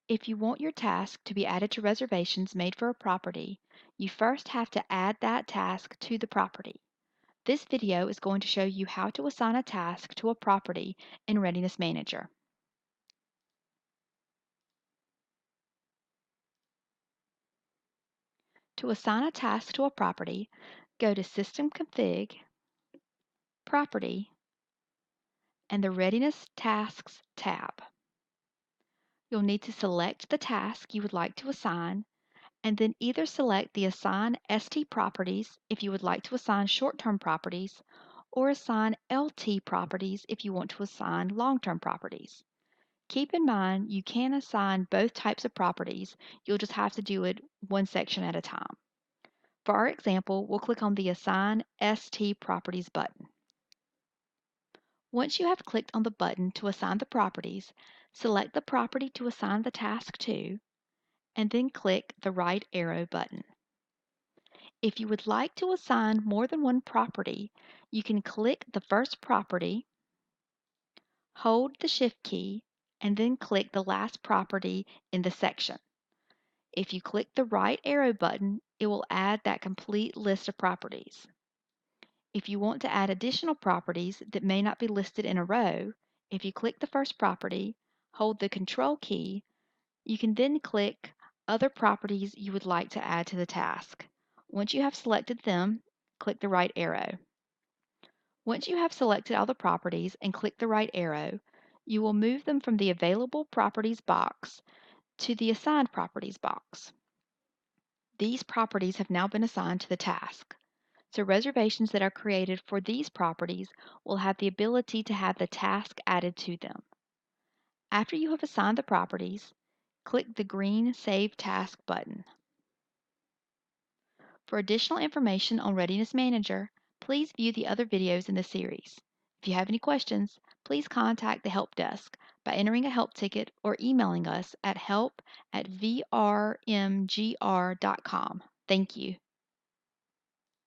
If you want your task to be added to reservations made for a property, you first have to add that task to the property. This video is going to show you how to assign a task to a property in Readiness Manager. To assign a task to a property, go to System Config, Property, and the Readiness Tasks tab. You'll need to select the task you would like to assign, and then either select the Assign ST Properties if you would like to assign short-term properties, or assign LT Properties if you want to assign long-term properties. Keep in mind you can assign both types of properties, you'll just have to do it one section at a time. For our example, we'll click on the Assign ST Properties button. Once you have clicked on the button to assign the properties, select the property to assign the task to, and then click the right arrow button. If you would like to assign more than one property, you can click the first property, hold the Shift key, and then click the last property in the section. If you click the right arrow button, it will add that complete list of properties. If you want to add additional properties that may not be listed in a row, if you click the first property, hold the Control key, you can then click other properties you would like to add to the task. Once you have selected them, click the right arrow. Once you have selected all the properties and click the right arrow, you will move them from the Available Properties box to the Assigned Properties box. These properties have now been assigned to the task. So reservations that are created for these properties will have the ability to have the task added to them. After you have assigned the properties, click the green Save Task button. For additional information on Readiness Manager, please view the other videos in the series. If you have any questions, please contact the Help Desk by entering a help ticket or emailing us at help@vrmgr.com. Thank you.